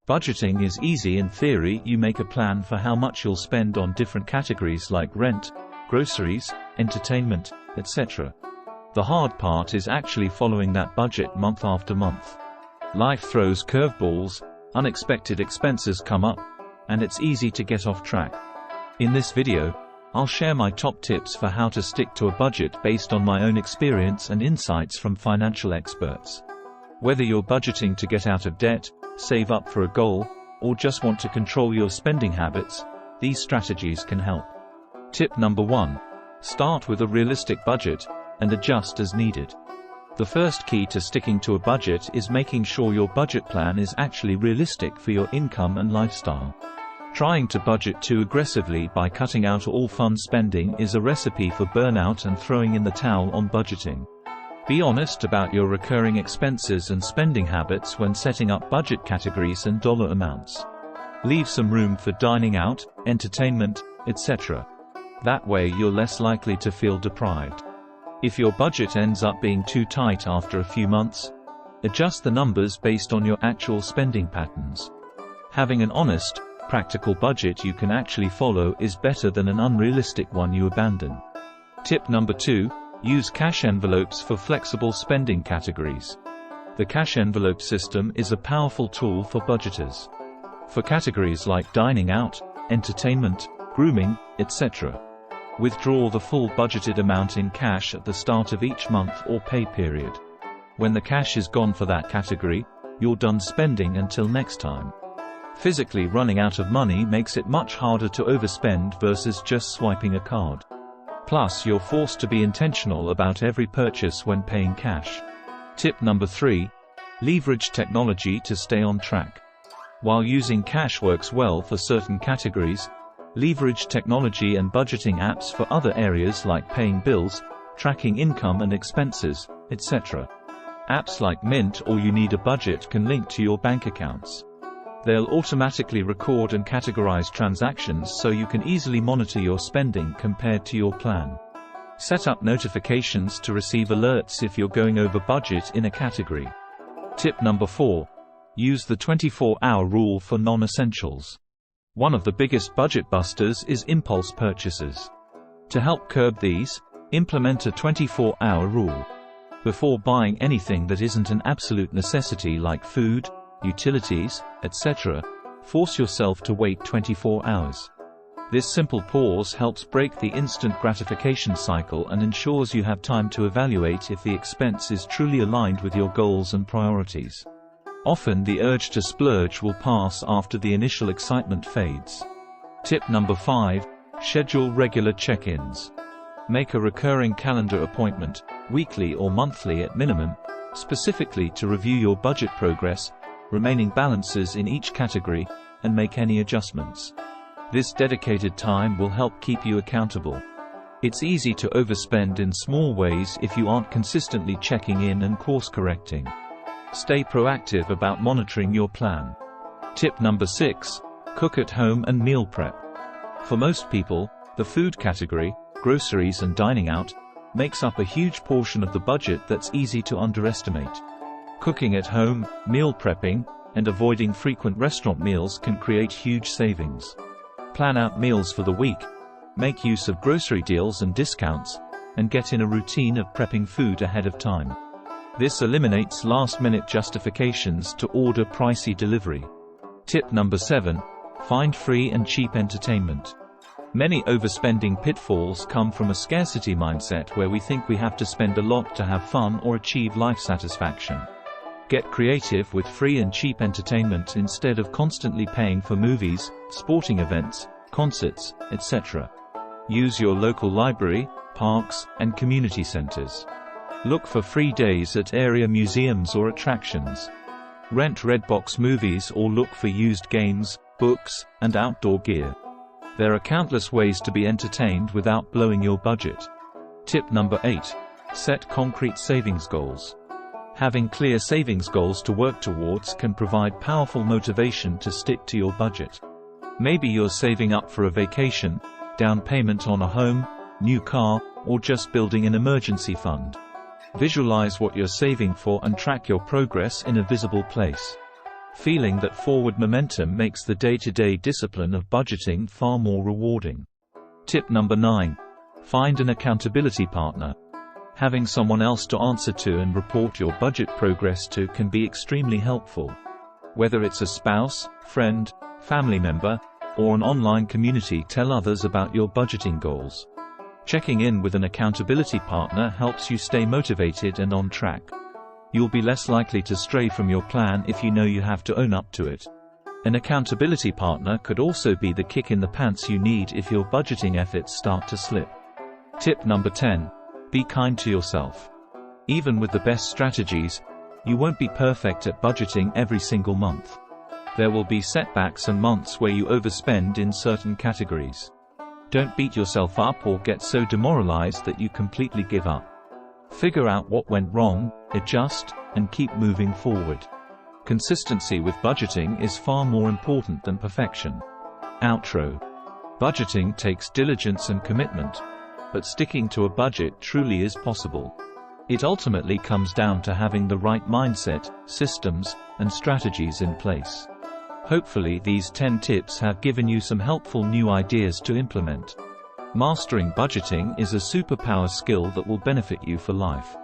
Budgeting is easy in theory. You make a plan for how much you'll spend on different categories like rent, groceries, entertainment, etc. The hard part is actually following that budget month after month. Life throws curveballs, unexpected expenses come up, and it's easy to get off track. In this video, I'll share my top tips for how to stick to a budget based on my own experience and insights from financial experts. Whether you're budgeting to get out of debt, save up for a goal, or just want to control your spending habits, these strategies can help. Tip number 1. Start with a realistic budget, and adjust as needed. The first key to sticking to a budget is making sure your budget plan is actually realistic for your income and lifestyle. Trying to budget too aggressively by cutting out all fun spending is a recipe for burnout and throwing in the towel on budgeting. Be honest about your recurring expenses and spending habits when setting up budget categories and dollar amounts. Leave some room for dining out, entertainment, etc. That way you're less likely to feel deprived. If your budget ends up being too tight after a few months, adjust the numbers based on your actual spending patterns. Having an honest, practical budget you can actually follow is better than an unrealistic one you abandon. Tip number 2. Use cash envelopes for flexible spending categories. The cash envelope system is a powerful tool for budgeters. For categories like dining out, entertainment, grooming, etc., withdraw the full budgeted amount in cash at the start of each month or pay period. When the cash is gone for that category, you're done spending until next time. Physically running out of money makes it much harder to overspend versus just swiping a card. Plus, you're forced to be intentional about every purchase when paying cash. Tip number 3. Leverage technology to stay on track. While using cash works well for certain categories, leverage technology and budgeting apps for other areas like paying bills, tracking income and expenses, etc. Apps like Mint or You Need a Budget can link to your bank accounts. They'll automatically record and categorize transactions so you can easily monitor your spending compared to your plan. Set up notifications to receive alerts if you're going over budget in a category. Tip number 4. Use the 24-hour rule for non-essentials. One of the biggest budget busters is impulse purchases. To help curb these, implement a 24-hour rule. Before buying anything that isn't an absolute necessity like food, utilities, etc., force yourself to wait 24 hours. This simple pause helps break the instant gratification cycle and ensures you have time to evaluate if the expense is truly aligned with your goals and priorities. Often the urge to splurge will pass after the initial excitement fades. Tip number 5. Schedule regular check-ins. Make a recurring calendar appointment, weekly or monthly at minimum, specifically to review your budget progress, remaining balances in each category, and make any adjustments. This dedicated time will help keep you accountable. It's easy to overspend in small ways if you aren't consistently checking in and course correcting. Stay proactive about monitoring your plan. Tip number 6. Cook at home and meal prep. For most people, the food category, groceries and dining out, makes up a huge portion of the budget that's easy to underestimate. Cooking at home, meal prepping, and avoiding frequent restaurant meals can create huge savings. Plan out meals for the week, make use of grocery deals and discounts, and get in a routine of prepping food ahead of time. This eliminates last-minute justifications to order pricey delivery. Tip number 7. Find free and cheap entertainment. Many overspending pitfalls come from a scarcity mindset where we think we have to spend a lot to have fun or achieve life satisfaction. Get creative with free and cheap entertainment instead of constantly paying for movies, sporting events, concerts, etc. Use your local library, parks, and community centers. Look for free days at area museums or attractions. Rent Redbox movies or look for used games, books, and outdoor gear. There are countless ways to be entertained without blowing your budget. Tip number 8. Set concrete savings goals. Having clear savings goals to work towards can provide powerful motivation to stick to your budget. Maybe you're saving up for a vacation, down payment on a home, new car, or just building an emergency fund. Visualize what you're saving for and track your progress in a visible place. Feeling that forward momentum makes the day-to-day discipline of budgeting far more rewarding. Tip number 9. Find an accountability partner. Having someone else to answer to and report your budget progress to can be extremely helpful. Whether it's a spouse, friend, family member, or an online community, tell others about your budgeting goals. Checking in with an accountability partner helps you stay motivated and on track. You'll be less likely to stray from your plan if you know you have to own up to it. An accountability partner could also be the kick in the pants you need if your budgeting efforts start to slip. Tip number 10. Be kind to yourself. Even with the best strategies, you won't be perfect at budgeting every single month. There will be setbacks and months where you overspend in certain categories. Don't beat yourself up or get so demoralized that you completely give up. Figure out what went wrong, adjust, and keep moving forward. Consistency with budgeting is far more important than perfection. Outro. Budgeting takes diligence and commitment, but sticking to a budget truly is possible. It ultimately comes down to having the right mindset, systems, and strategies in place. Hopefully these 10 tips have given you some helpful new ideas to implement. Mastering budgeting is a superpower skill that will benefit you for life.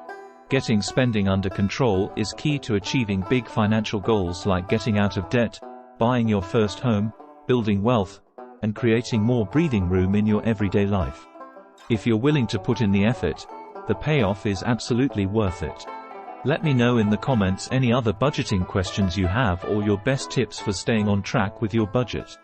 Getting spending under control is key to achieving big financial goals like getting out of debt, buying your first home, building wealth, and creating more breathing room in your everyday life. If you're willing to put in the effort, the payoff is absolutely worth it. Let me know in the comments any other budgeting questions you have or your best tips for staying on track with your budget.